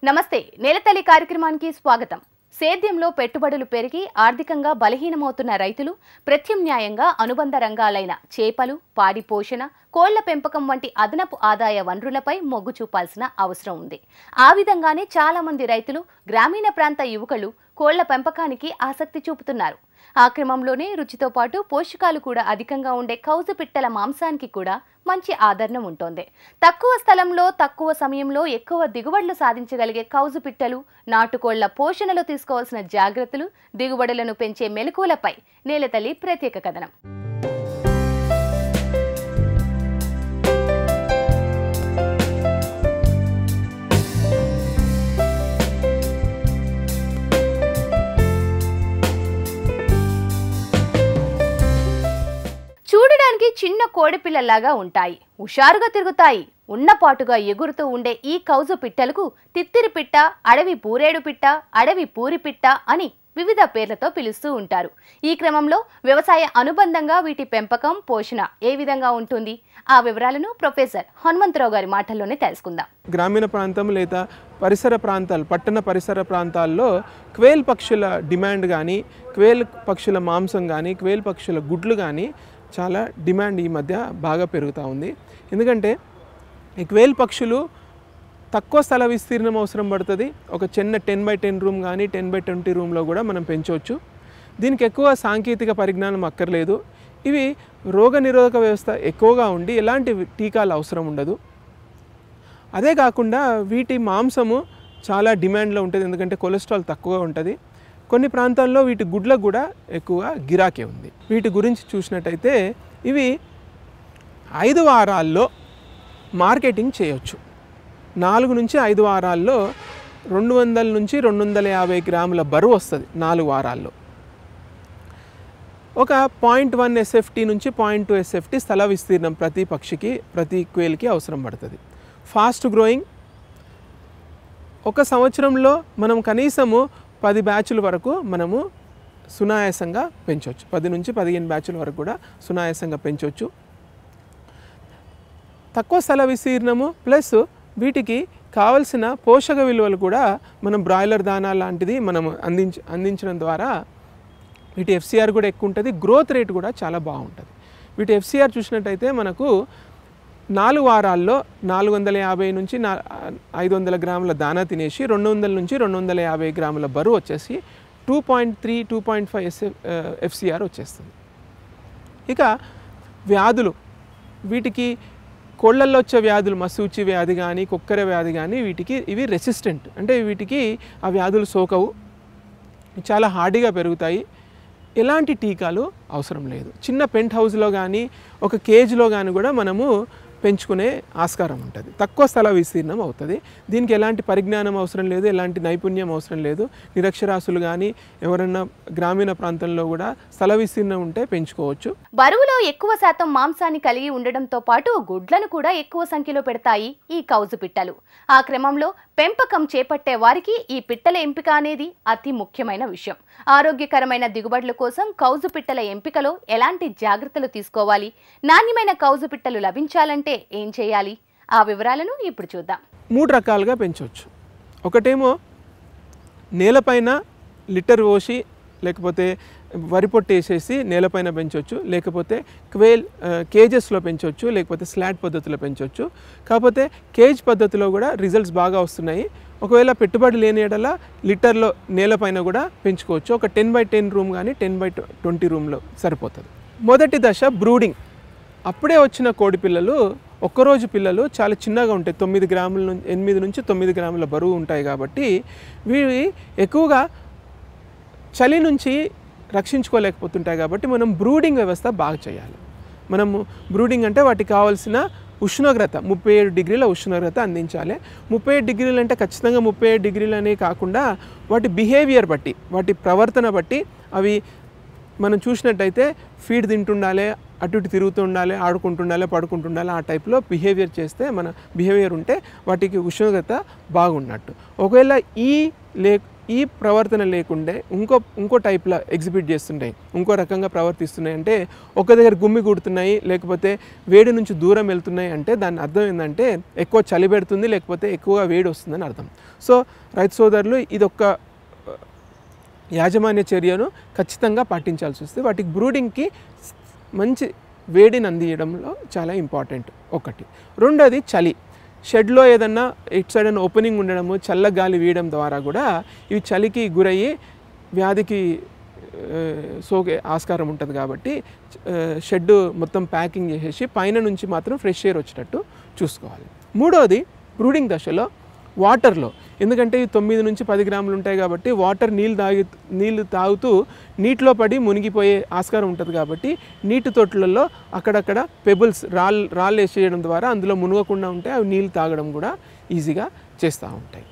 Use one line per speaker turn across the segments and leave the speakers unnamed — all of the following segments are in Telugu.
నమస్తే నేలతల్లి కార్యక్రమానికి స్వాగతం. సేద్యంలో పెట్టుబడులు పెరిగి ఆర్థికంగా బలహీనమవుతున్న రైతులు ప్రత్యామ్నాయంగా అనుబంధ రంగాలైన చేపలు, పాడి పోషణ, కోళ్ల పెంపకం వంటి అదనపు ఆదాయ వనరులపై మొగ్గు చూపాల్సిన అవసరం ఉంది. ఆ విధంగానే చాలా మంది రైతులు గ్రామీణ ప్రాంత యువకులు కోళ్ల పెంపకానికి ఆసక్తి చూపుతున్నారు. ఆ క్రమంలోనే రుచితో పాటు పోషకాలు కూడా అధికంగా ఉండే కౌజు పిట్టల మాంసానికి కూడా మంచి ఆదరణ ఉంటుంది. తక్కువ స్థలంలో తక్కువ సమయంలో ఎక్కువ దిగుబడులు సాధించగలిగే కౌజు పిట్టలు, నాటుకోళ్ల పోషణలో తీసుకోవాల్సిన జాగ్రత్తలు, దిగుబడులను పెంచే మెలకువలపై నేలతల్లి ప్రత్యేక కథనం. చూడడానికి చిన్న కోడిపిల్లలాగా ఉంటాయి, హుషారుగా తిరుగుతాయి. ఉన్నపాటుగా ఎగురుతూ ఉండే ఈ కౌజు పిట్టలకు తిత్తిరి పిట్ట, అడవి పూరేడు పిట్ట, అడవి పూరి పిట్ట అని వివిధ పేర్లతో పిలుస్తూ ఉంటారు. ఈ క్రమంలో వ్యవసాయ అనుబంధంగా వీటి పెంపకం, పోషణ ఏ విధంగా ఉంటుంది? ఆ వివరాలను ప్రొఫెసర్ హనుమంతరావు గారి మాటల్లోనే తెలుసుకుందాం.
గ్రామీణ ప్రాంతం లేదా పరిసర ప్రాంతాలు, పట్టణ పరిసర ప్రాంతాల్లో క్వేల్ పక్షుల డిమాండ్ కానీ, క్వేల్ పక్షుల మాంసం కానీ, క్వేల్ పక్షుల గుడ్లు కానీ చాలా డిమాండ్ ఈ మధ్య బాగా పెరుగుతూ ఉంది. ఎందుకంటే ఈ క్వేల్ పక్షులు తక్కువ స్థల విస్తీర్ణం అవసరం పడుతుంది. ఒక చిన్న 10x10 రూమ్ కానీ 10x20 రూమ్లో కూడా మనం పెంచవచ్చు. దీనికి ఎక్కువ సాంకేతిక పరిజ్ఞానం అక్కర్లేదు. ఇవి రోగ నిరోధక వ్యవస్థ ఎక్కువగా ఉండి ఎలాంటి టీకాలు అవసరం ఉండదు. అదే కాకుండా వీటి మాంసము చాలా డిమాండ్లో ఉంటుంది, ఎందుకంటే కొలెస్ట్రాల్ తక్కువగా ఉంటుంది. కొన్ని ప్రాంతాల్లో వీటి గుడ్లకు కూడా ఎక్కువ గిరాకీ ఉంది. వీటి గురించి చూసినట్టయితే ఇవి 5 వారాల్లో మార్కెటింగ్ చేయొచ్చు. 4 నుంచి 5 వారాల్లో 200 నుంచి 250 గ్రాముల బరువు వస్తుంది 4 వారాల్లో. ఒక 0.1 SFT నుంచి 0.2 SFT స్థల విస్తీర్ణం ప్రతి పక్షికి, ప్రతి క్వేల్కి అవసరం పడుతుంది. Fast growing. ఒక సంవత్సరంలో మనం కనీసము 10 బ్యాచుల వరకు మనము సునాయాసంగా పెంచవచ్చు. 10 నుంచి 15 బ్యాచుల వరకు కూడా సునాయాసంగా పెంచవచ్చు. తక్కువ స్థల విస్తీర్ణము ప్లస్ వీటికి కావలసిన పోషక విలువలు కూడా మనం బ్రాయిలర్ దానా లాంటిది మనం అందించడం ద్వారా వీటి FCR కూడా ఎక్కువ ఉంటుంది, గ్రోత్ రేట్ కూడా చాలా బాగుంటుంది. వీటి FCR చూసినట్టయితే మనకు 4 వారాల్లో 450 నుంచి 500 గ్రాముల దానా తినేసి 200 నుంచి 250 గ్రాముల బరువు వచ్చేసి 2.3, 2.5 FCR వచ్చేస్తుంది. ఇక వ్యాధులు, వీటికి కోళ్ళల్లో వచ్చే వ్యాధులు, మసూచి వ్యాధి కానీ కుక్కర వ్యాధి కానీ వీటికి ఇవి రెసిస్టెంట్, అంటే వీటికి ఆ వ్యాధులు సోకవు, చాలా హార్డీగా పెరుగుతాయి. ఎలాంటి టీకాలు అవసరం లేదు. చిన్న పెంట్ హౌస్లో కానీ ఒక కేజ్లో కానీ కూడా మనము పెంచుకునే ఆస్కారం ఉంటుంది. తక్కువ స్థల విస్తీర్ణం అవుతుంది. దీనికి ఎలాంటి పరిజ్ఞానం అవసరం లేదు, ఎలాంటి నైపుణ్యం అవసరం లేదు. నిరక్షరాస్యులు కానీ ఎవరన్నా గ్రామీణ ప్రాంతంలో కూడా స్థల విస్తీర్ణం ఉంటే పెంచుకోవచ్చు.
బరువులో ఎక్కువ శాతం మాంసాన్ని కలిగి ఉండడంతో పాటు గుడ్లను కూడా ఎక్కువ సంఖ్యలో పెడతాయి ఈ కౌజు పిట్టలు. ఆ క్రమంలో పెంపకం చేపట్టే వారికి ఈ పిట్టల ఎంపిక అనేది అతి ముఖ్యమైన విషయం. ఆరోగ్యకరమైన దిగుబడుల కోసం కౌజు పిట్టల ఎంపికలో ఎలాంటి జాగ్రత్తలు తీసుకోవాలి? నాణ్యమైన కౌజు పిట్టలు లభించాలంటే ఏం చేయాలి? ఆ వివరాలను ఇప్పుడు చూద్దాం.
3 రకాలుగా పెంచవచ్చు. ఒకటేమో నేలపైన లిటర్ పోసి లేకపోతే వరి పొట్టు వేసేసి నేలపైన పెంచవచ్చు, లేకపోతే కేజెస్లో పెంచవచ్చు, లేకపోతే స్లాట్ పద్ధతిలో పెంచవచ్చు. కాకపోతే కేజ్ పద్ధతిలో కూడా రిజల్ట్స్ బాగా వస్తున్నాయి. ఒకవేళ పెట్టుబడి లేని ఎడల లిటర్లో నేలపైన కూడా పెంచుకోవచ్చు. ఒక 10x10 రూమ్ కానీ 10x20 రూమ్లో సరిపోతుంది. మొదటి దశ బ్రూడింగ్. అప్పుడే వచ్చిన కోడి పిల్లలు, ఒక్కరోజు పిల్లలు చాలా చిన్నగా ఉంటాయి, 8 నుంచి 9 గ్రాముల బరువు ఉంటాయి. కాబట్టి వీవి ఎక్కువగా చలి నుంచి రక్షించుకోలేకపోతుంటాయి. కాబట్టి మనం బ్రూడింగ్ వ్యవస్థ బాగా చేయాలి. మనము బ్రూడింగ్ అంటే వాటికి కావాల్సిన ఉష్ణోగ్రత 37 డిగ్రీల ఉష్ణోగ్రత అందించాలి. 37 డిగ్రీలు అంటే ఖచ్చితంగా 37 డిగ్రీలు అనే కాకుండా వాటి బిహేవియర్ బట్టి, వాటి ప్రవర్తన బట్టి అవి మనం చూసినట్టయితే ఫీడ్ తింటుండాలి, అటు ఇటు తిరుగుతూ ఉండాలి, ఆడుకుంటుండాలి, పడుకుంటుండాలి. ఆ టైప్లో బిహేవియర్ చేస్తే, మన బిహేవియర్ ఉంటే వాటికి ఉష్ణోగ్రత బాగున్నట్టు. ఒకవేళ ఈ ప్రవర్తన లేకుండే ఇంకో టైప్లో ఎగ్జిబిట్ చేస్తుంటాయి, ఇంకో రకంగా ప్రవర్తిస్తున్నాయి అంటే ఒక దగ్గర గుమ్మి కుడుతున్నాయి లేకపోతే వేడి నుంచి దూరం వెళ్తున్నాయి అంటే దాని అర్థం ఏంటంటే ఎక్కువ చలి పెడుతుంది లేకపోతే ఎక్కువగా వేడి వస్తుందని అర్థం. సో రైతు సోదరులు ఇదొక్క యాజమాన్య చర్యను ఖచ్చితంగా పాటించాల్సి వస్తుంది. వాటికి బ్రూడింగ్కి మంచి వేడిని అందించడంలో చాలా ఇంపార్టెంట్ ఒకటి. రెండోది చలి. షెడ్లో ఏదన్నా ఇటు సైడ్ ఓపెనింగ్ ఉండడము, చల్ల గాలి వీయడం ద్వారా కూడా ఇవి చలికి గురయ్యి వ్యాధికి సోకే ఆస్కారం ఉంటుంది. కాబట్టి షెడ్ మొత్తం ప్యాకింగ్ చేసేసి పైన నుంచి మాత్రం ఫ్రెష్ ఎయిర్ వచ్చేటట్టు చూసుకోవాలి. మూడోది బ్రూడింగ్ దశలో వాటర్లో, ఎందుకంటే ఇవి 9 నుంచి 10 గ్రాములు ఉంటాయి కాబట్టి వాటర్ నీళ్ళు తాగుతూ నీటిలో పడి మునిగిపోయే ఆస్కారం ఉంటుంది. కాబట్టి నీటి తొట్టులలో అక్కడక్కడ పెబుల్స్ రాళ్ళు వేసేయడం ద్వారా అందులో మునగకుండా ఉంటే అవి నీళ్ళు తాగడం కూడా ఈజీగా చేస్తూ ఉంటాయి.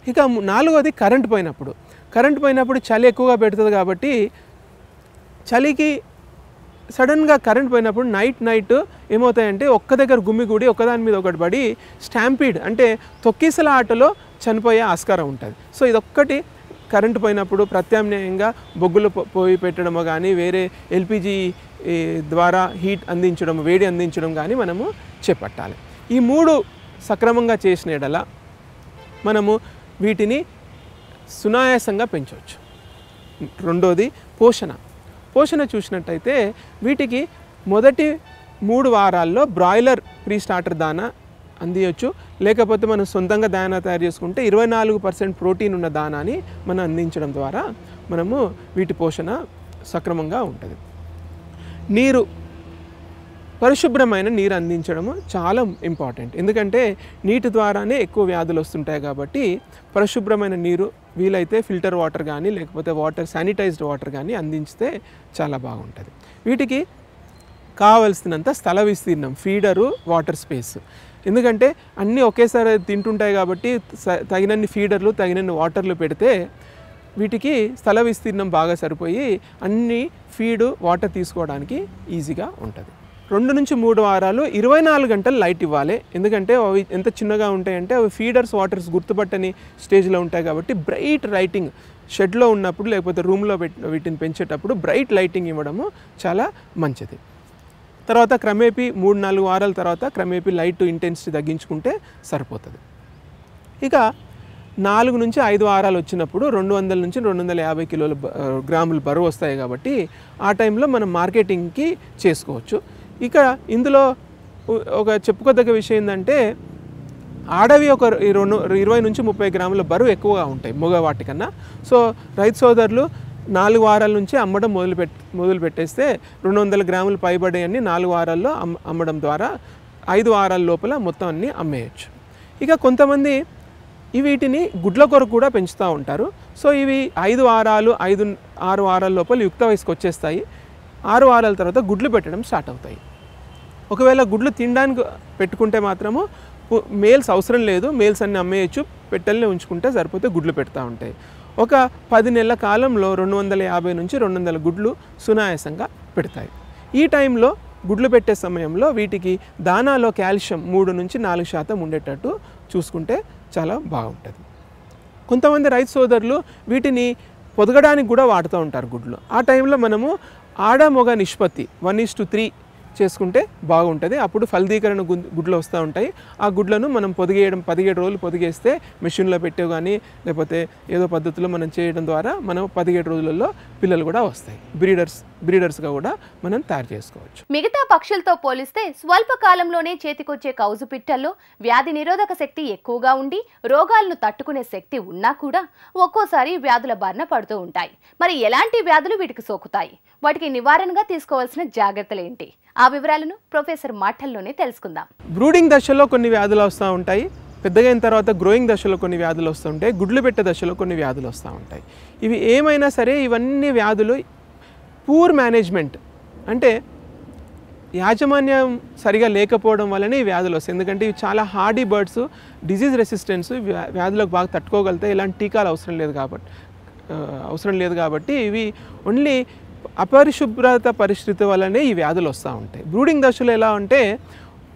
ఇక నాలుగోది కరెంట్ పోయినప్పుడు చలి ఎక్కువగా పెడుతుంది. కాబట్టి చలికి సడన్గా కరెంట్ పోయినప్పుడు నైట్ ఏమవుతాయంటే ఒక్క దగ్గర గుమ్మిగూడి ఒకదాని మీద ఒకటి పడి స్టాంపీడ్ అంటే తొక్కిసల ఆటలో చనిపోయే ఆస్కారం ఉంటుంది. సో ఇదొక్కటి కరెంటు పోయినప్పుడు ప్రత్యామ్నాయంగా బొగ్గులు పోయి పెట్టడము కానీ వేరే ఎల్పిజి ద్వారా వేడి అందించడం కానీ మనము చేపట్టాలి. ఈ 3 సక్రమంగా చేసిన యెడల మనము వీటిని సునాయాసంగా పెంచవచ్చు. రెండోది పోషణ చూసినట్టయితే వీటికి మొదటి 3 వారాల్లో బ్రాయిలర్ ప్రీ స్టార్టర్ దానా అందించవచ్చు. లేకపోతే మనం సొంతంగా దానా తయారు చేసుకుంటే 24% ప్రోటీన్ ఉన్న దానాని మనం అందించడం ద్వారా మనము వీటి పోషణ సక్రమంగా ఉంటుంది. పరిశుభ్రమైన నీరు అందించడము చాలా ఇంపార్టెంట్. ఎందుకంటే నీటి ద్వారానే ఎక్కువ వ్యాధులు వస్తుంటాయి. కాబట్టి పరిశుభ్రమైన నీరు వీలైతే ఫిల్టర్ వాటర్ కానీ లేకపోతే శానిటైజ్డ్ వాటర్ కానీ అందించితే చాలా బాగుంటుంది. వీటికి కావలసినంత స్థల విస్తీర్ణం, ఫీడరు, వాటర్ స్పేస్. ఎందుకంటే అన్నీ ఒకేసారి తింటుంటాయి కాబట్టి తగినన్ని ఫీడర్లు తగినన్ని వాటర్లు పెడితే వీటికి స్థల విస్తీర్ణం బాగా సరిపోయి అన్ని ఫీడు వాటర్ తీసుకోవడానికి ఈజీగా ఉంటుంది. 2 నుంచి 3 వారాలు 24 గంటలు లైట్ ఇవ్వాలి. ఎందుకంటే అవి ఎంత చిన్నగా ఉంటాయంటే అవి ఫీడర్స్ వాటర్స్ గుర్తుపట్టని స్టేజ్లో ఉంటాయి. కాబట్టి బ్రైట్ లైటింగ్ షెడ్లో ఉన్నప్పుడు లేకపోతే రూమ్లో వీటిని పెంచేటప్పుడు బ్రైట్ లైటింగ్ ఇవ్వడము చాలా మంచిది. తర్వాత క్రమేపీ 3-4 వారాల తర్వాత క్రమేపీ లైట్ ఇంటెన్సిటీ తగ్గించుకుంటే సరిపోతుంది. ఇక 4 నుంచి 5 వారాలు వచ్చినప్పుడు 200 నుంచి 250 గ్రాములు బరువు వస్తాయి. కాబట్టి ఆ టైంలో మనం మార్కెటింగ్కి చేసుకోవచ్చు. ఇక ఇందులో ఒక చెప్పుకోదగ్గ విషయం ఏంటంటే ఆడవి ఒక 20 నుంచి 30 గ్రాముల బరువు ఎక్కువగా ఉంటాయి మగ వాటికన్నా. సో రైతు సోదరులు 4 వారాల నుంచి అమ్మడం మొదలు పెట్టేస్తే 200 గ్రాములు పైబడి అన్ని 4 వారాల్లో అమ్మడం ద్వారా 5 వారాల లోపల మొత్తం అన్ని అమ్మేయచ్చు. ఇక కొంతమంది వీటిని గుడ్ల కొరకు కూడా పెంచుతూ ఉంటారు. సో ఇవి 5 వారాలు 5-6 వారాల లోపల యుక్త వయసుకు వచ్చేస్తాయి. 6 వారాల తర్వాత గుడ్లు పెట్టడం స్టార్ట్ అవుతాయి. ఒకవేళ గుడ్లు తినడానికి పెట్టుకుంటే మాత్రము మేల్స్ అవసరం లేదు, మేల్స్ అన్ని అమ్మేయచ్చు, పెట్టెల్ని ఉంచుకుంటే సరిపోతే గుడ్లు పెడతా ఉంటాయి. ఒక 10 నెలల కాలంలో 250 నుంచి 200 గుడ్లు సునాయాసంగా పెడతాయి. ఈ టైంలో గుడ్లు పెట్టే సమయంలో వీటికి దానాలో కాల్షియం 3 నుంచి 4% ఉండేటట్టు చూసుకుంటే చాలా బాగుంటుంది. కొంతమంది రైతు సోదరులు వీటిని పొదగడానికి కూడా వాడుతూ ఉంటారు గుడ్లు. ఆ టైంలో మనము ఆడ మగ నిష్పత్తి 1:3 చేసుకుంటే బాగుంటుంది. అప్పుడు ఫలదీకరణ గుడ్లు వస్తూ ఉంటాయి. ఆ గుడ్లను మనం 17 రోజులు పొదిగేస్తే మెషిన్లో పెట్టే కానీ లేకపోతే ఏదో పద్ధతిలో మనం చేయడం ద్వారా మనం 17 రోజులలో పిల్లలు కూడా వస్తాయి. బ్రీడర్స్గా కూడా మనం తయారు చేసుకోవచ్చు.
మిగతా పక్షులతో పోలిస్తే స్వల్ప కాలంలోనే చేతికొచ్చే కౌజు పిట్టల్లో వ్యాధి నిరోధక శక్తి ఎక్కువగా ఉండి రోగాలను తట్టుకునే శక్తి ఉన్నా కూడా ఒక్కోసారి వ్యాధుల బారిన పడుతూ ఉంటాయి. మరి ఎలాంటి వ్యాధులు వీటికి సోకుతాయి, వాటికి నివారణగా తీసుకోవాల్సిన జాగ్రత్తలు ఏంటి? ఆ వివరాలను ప్రొఫెసర్ మాటల్లోనే తెలుసుకుందాం.
బ్రూడింగ్ దశలో కొన్ని వ్యాధులు వస్తూ ఉంటాయి, పెద్దగా అయిన తర్వాత గ్రోయింగ్ దశలో కొన్ని వ్యాధులు వస్తూ ఉంటాయి, గుడ్లు పెట్టే దశలో కొన్ని వ్యాధులు వస్తూ ఉంటాయి. ఇవి ఏమైనా సరే ఇవన్నీ వ్యాధులు పూర్ మేనేజ్మెంట్ అంటే యాజమాన్యం సరిగా లేకపోవడం వల్లనే ఈ వ్యాధులు వస్తాయి. ఎందుకంటే ఇవి చాలా హార్డీ బర్డ్స్, డిజీజ్ రెసిస్టెన్స్, వ్యాధులకు బాగా తట్టుకోగలుగుతాయి. ఇలాంటి టీకాలు అవసరం లేదు కాబట్టి ఇవి ఓన్లీ అపరిశుభ్రత పరిస్థితి వల్లనే ఈ వ్యాధులు వస్తూ ఉంటాయి. బ్రూడింగ్ దశలో ఎలా అంటే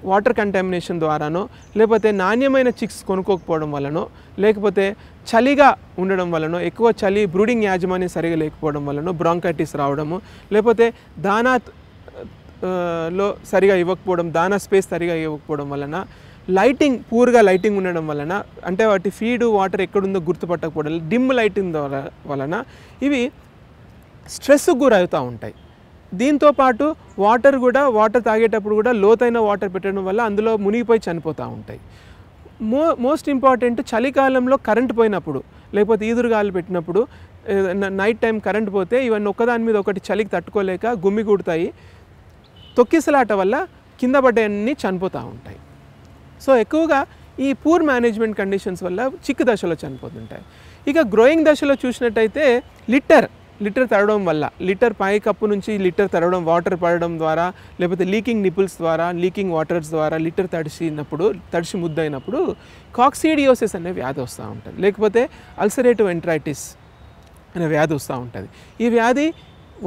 వాటర్ కంటామినేషన్ ద్వారానో లేకపోతే నాణ్యమైన చిక్స్ కొనుక్కోకపోవడం వల్లనో లేకపోతే చలిగా ఉండడం వలన, ఎక్కువ చలి బ్రూడింగ్ యాజమాన్యం సరిగా లేకపోవడం వలన బ్రాంకైటిస్ రావడము, లేకపోతే దానా లో సరిగా ఇవ్వకపోవడం, దానా స్పేస్ సరిగా ఇవ్వకపోవడం వలన, లైటింగ్ పూర్గా లైటింగ్ ఉండడం వలన, అంటే వాటి ఫీడ్ వాటర్ ఎక్కడుందో గుర్తుపట్టకపోవడం, డిమ్ లైటింగ్ వలన ఇవి స్ట్రెస్కు గురవుతూ ఉంటాయి. దీంతోపాటు వాటర్ తాగేటప్పుడు కూడా లోతైన వాటర్ పెట్టడం వల్ల అందులో మునిగిపోయి చనిపోతూ ఉంటాయి. మోస్ట్ ఇంపార్టెంట్, చలికాలంలో కరెంట్ పోయినప్పుడు లేకపోతే ఈదురుగాలు పెట్టినప్పుడు, నైట్ టైం కరెంట్ పోతే ఇవన్నీ ఒకదాని మీద ఒకటి చలికి తట్టుకోలేక గుమ్మిగూడుతాయి. తొక్కిసలాట వల్ల కింద పడ్డవన్నీ చనిపోతూ ఉంటాయి. సో ఎక్కువగా ఈ పూర్ మేనేజ్మెంట్ కండిషన్స్ వల్ల చిక్కు దశలో చనిపోతుంటాయి. ఇక గ్రోయింగ్ దశలో చూసినట్టయితే లిటర్ తడవడం వల్ల, లిటర్ పై కప్పు నుంచి లిటర్ తడవడం, వాటర్ పడడం ద్వారా, లేకపోతే లీకింగ్ నిపుల్స్ ద్వారా, లీకింగ్ వాటర్స్ ద్వారా లిటర్ తడిసి ముద్దయినప్పుడు కాక్సిడియోసిస్ అనే వ్యాధి వస్తూ ఉంటుంది, లేకపోతే అల్సరేటివ్ ఎంట్రైటిస్ అనే వ్యాధి వస్తూ ఉంటుంది. ఈ వ్యాధి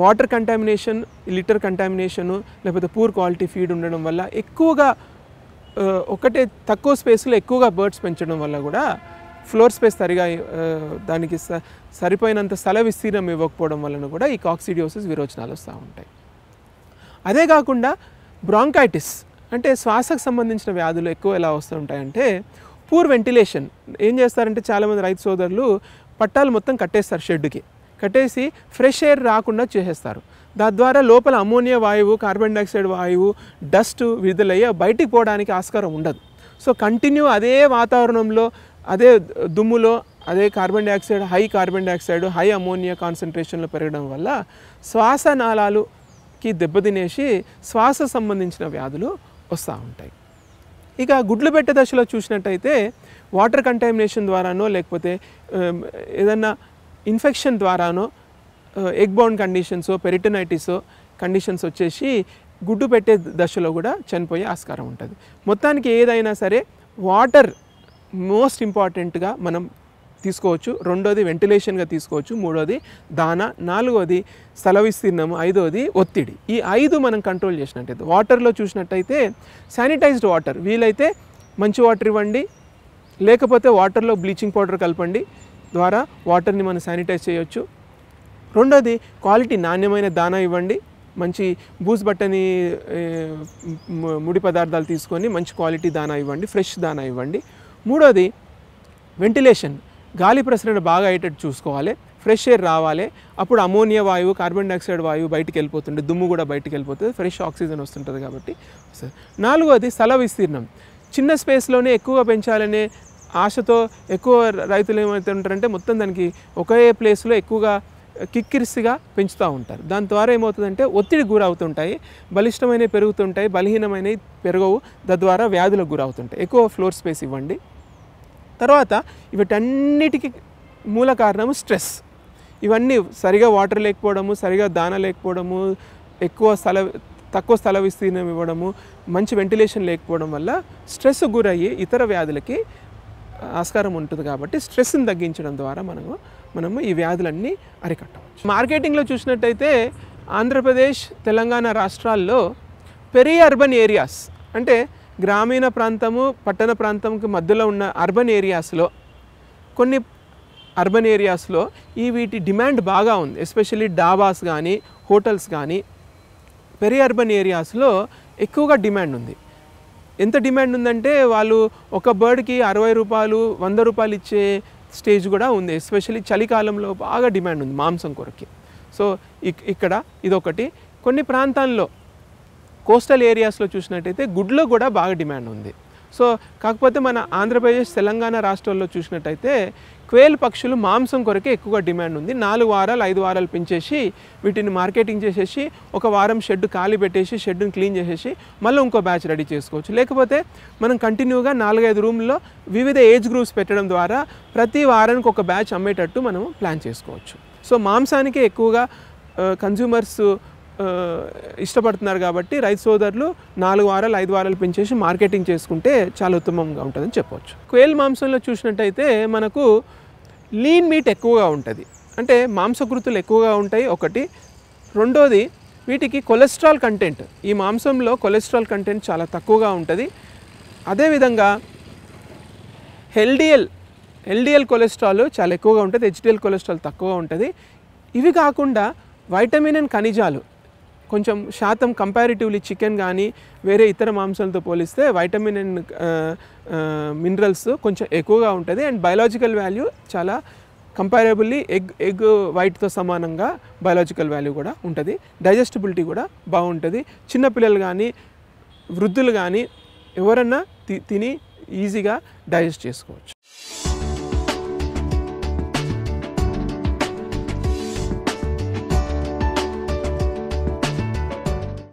వాటర్ కంటామినేషన్, లిటర్ కంటామినేషను, లేకపోతే పూర్ క్వాలిటీ ఫీడ్ ఉండడం వల్ల, ఎక్కువగా ఒకటే తక్కువ స్పేస్లో ఎక్కువగా బర్డ్స్ పెంచడం వల్ల కూడా ఫ్లోర్ స్పేస్ సరిగా దానికి సరిపోయినంత స్థల విస్తీర్ణం ఇవ్వకపోవడం వలన కూడా ఈ కాక్సిడియోసిస్ విరోచనాలు వస్తూ ఉంటాయి. అదే కాకుండా బ్రాంకైటిస్ అంటే శ్వాసకు సంబంధించిన వ్యాధులు ఎక్కువ ఎలా వస్తూ ఉంటాయంటే, పూర్ వెంటిలేషన్. ఏం చేస్తారంటే చాలామంది రైతు సోదరులు పట్టాలు మొత్తం కట్టేస్తారు, షెడ్డుకి కట్టేసి ఫ్రెష్ ఎయిర్ రాకుండా చేసేస్తారు. దాని ద్వారా లోపల అమోనియా వాయువు, కార్బన్ డైఆక్సైడ్ వాయువు, డస్ట్ విడుదలయ్యి బయటికి పోవడానికి ఆస్కారం ఉండదు. సో కంటిన్యూ అదే వాతావరణంలో, అదే దుమ్ములో, అదే carbon dioxide, high carbon dioxide, high ammonia కాన్సన్ట్రేషన్లో పెరగడం వల్ల శ్వాసనాళాలుకి దెబ్బతినేసి శ్వాస సంబంధించిన వ్యాధులు వస్తూ ఉంటాయి. ఇక గుడ్లు పెట్టే దశలో చూసినట్టయితే వాటర్ కంటామినేషన్ ద్వారానో, లేకపోతే ఏదన్నా ఇన్ఫెక్షన్ ద్వారానో, ఎగ్ బౌండ్ కండిషన్సో, పెరిటనైటిసో కండిషన్స్ వచ్చేసి గుడ్డు పెట్టే దశలో కూడా చనిపోయే ఆస్కారం ఉంటుంది. మొత్తానికి ఏదైనా సరే వాటర్ మోస్ట్ ఇంపార్టెంట్గా మనం తీసుకోవచ్చు. రెండోది వెంటిలేషన్గా తీసుకోవచ్చు. మూడోది దానా, నాలుగోది స్థల విస్తీర్ణము, ఐదోది ఒత్తిడి. ఈ 5 మనం కంట్రోల్ చేసినట్టయితే, వాటర్లో చూసినట్టయితే శానిటైజ్డ్ వాటర్, వీలైతే మంచి వాటర్ ఇవ్వండి, లేకపోతే వాటర్లో బ్లీచింగ్ పౌడర్ కలపండి, ద్వారా వాటర్ని మనం శానిటైజ్ చేయొచ్చు. రెండోది క్వాలిటీ నాణ్యమైన దానా ఇవ్వండి, మంచి బూజు బట్టని ముడి పదార్థాలు తీసుకొని మంచి క్వాలిటీ దానా ఇవ్వండి, ఫ్రెష్ దానా ఇవ్వండి. మూడోది వెంటిలేషన్, గాలి ప్రసరణ బాగా అయ్యేటట్టు చూసుకోవాలి, ఫ్రెష్ ఎయిర్ రావాలి. అప్పుడు అమోనియా వాయువు, కార్బన్ డైఆక్సైడ్ వాయువు బయటికి వెళ్ళిపోతుంది, దుమ్ము కూడా బయటికి వెళ్ళిపోతుంది, ఫ్రెష్ ఆక్సిజన్ వస్తుంటుంది కాబట్టి. నాలుగోది స్థల విస్తీర్ణం, చిన్న స్పేస్లోనే ఎక్కువగా పెంచాలనే ఆశతో ఎక్కువ రైతులు ఏమైతే ఉంటారంటే మొత్తం దానికి ఒకే ప్లేస్లో ఎక్కువగా కిక్కిరిసిగా పెంచుతూ ఉంటారు. దాని ద్వారా ఏమవుతుందంటే ఒత్తిడి గురవుతుంటాయి, బలిష్టమైనవి పెరుగుతుంటాయి, బలహీనమైనవి పెరగవు, తద్వారా వ్యాధులకు గురవుతుంటాయి. ఎక్కువ ఫ్లోర్ స్పేస్ ఇవ్వండి. తర్వాత వీటన్నిటికీ మూల కారణము స్ట్రెస్. ఇవన్నీ సరిగా వాటర్ లేకపోవడము, సరిగా దాన లేకపోవడము, తక్కువ స్థల విస్తీర్ణం ఇవ్వడము, మంచి వెంటిలేషన్ లేకపోవడం వల్ల స్ట్రెస్ గురయ్యి ఇతర వ్యాధులకి ఆస్కారం ఉంటుంది. కాబట్టి స్ట్రెస్ని తగ్గించడం ద్వారా మనము ఈ వ్యాధులన్నీ అరికట్టవచ్చు. మార్కెటింగ్లో చూసినట్టయితే ఆంధ్రప్రదేశ్, తెలంగాణ రాష్ట్రాల్లో పెరి అర్బన్ ఏరియాస్ అంటే గ్రామీణ ప్రాంతము, పట్టణ ప్రాంతంకి మధ్యలో ఉన్న అర్బన్ ఏరియాస్లో, కొన్ని అర్బన్ ఏరియాస్లో వీటి డిమాండ్ బాగా ఉంది. ఎస్పెషల్లీ డాబాస్ కానీ, హోటల్స్ కానీ పెరి అర్బన్ ఏరియాస్లో ఎక్కువగా డిమాండ్ ఉంది. ఎంత డిమాండ్ ఉందంటే వాళ్ళు ఒక బర్డ్కి 60 రూపాయలు, 100 రూపాయలు ఇచ్చే స్టేజ్ కూడా ఉంది. ఎస్పెషల్లీ చలికాలంలో బాగా డిమాండ్ ఉంది మాంసం కొరకి. సో ఇక్కడ ఇదొకటి. కొన్ని ప్రాంతాల్లో కోస్టల్ ఏరియాస్లో చూసినట్టయితే గుడ్లో కూడా బాగా డిమాండ్ ఉంది. సో కాకపోతే మన ఆంధ్రప్రదేశ్, తెలంగాణ రాష్ట్రాల్లో చూసినట్టయితే క్వేల్ పక్షులు మాంసం కొరకే ఎక్కువగా డిమాండ్ ఉంది. 4 వారాలు 5 వారాలు పెంచేసి వీటిని మార్కెటింగ్ చేసేసి ఒక వారం షెడ్ ఖాళీ పెట్టేసి షెడ్ని క్లీన్ చేసేసి మళ్ళీ ఇంకో బ్యాచ్ రెడీ చేసుకోవచ్చు. లేకపోతే మనం కంటిన్యూగా 4-5 రూమ్లో వివిధ ఏజ్ గ్రూప్స్ పెట్టడం ద్వారా ప్రతి వారానికి ఒక బ్యాచ్ అమ్మేటట్టు మనం ప్లాన్ చేసుకోవచ్చు. సో మాంసానికి ఎక్కువగా కన్జ్యూమర్స్ ఇష్టపడుతున్నారు కాబట్టి రైతు సోదరులు 4 వారాలు 5 వారాలు పెంచేసి మార్కెటింగ్ చేసుకుంటే చాలా ఉత్తమంగా ఉంటుందని చెప్పవచ్చు. క్వేల్ మాంసంలో చూసినట్టయితే మనకు లీన్ మీట్ ఎక్కువగా ఉంటుంది, అంటే మాంసకృతులు ఎక్కువగా ఉంటాయి ఒకటి. రెండోది వీటికి కొలెస్ట్రాల్ కంటెంట్, ఈ మాంసంలో కొలెస్ట్రాల్ కంటెంట్ చాలా తక్కువగా ఉంటుంది. అదేవిధంగా ఎల్డిఎల్ ఎల్డిఎల్ కొలెస్ట్రాల్ చాలా ఎక్కువగా ఉంటుంది, హెచ్డిఎల్ కొలెస్ట్రాల్ తక్కువగా ఉంటుంది. ఇవి కాకుండా వైటమిన్ అండ్ ఖనిజాలు కొంచెం శాతం కంపారిటివ్లీ చికెన్ కానీ వేరే ఇతర మాంసాలతో పోలిస్తే వైటమిన్ అండ్ మినరల్స్ కొంచెం ఎక్కువగా ఉంటుంది. అండ్ బయలాజికల్ వాల్యూ చాలా కంపారబుల్లీ ఎగ్ వైట్తో సమానంగా బయలాజికల్ వాల్యూ కూడా ఉంటుంది. డైజెస్టిబిలిటీ కూడా బాగుంటుంది. చిన్నపిల్లలు కానీ వృద్ధులు కానీ ఎవరన్నా తిని ఈజీగా డైజెస్ట్ చేసుకోవచ్చు.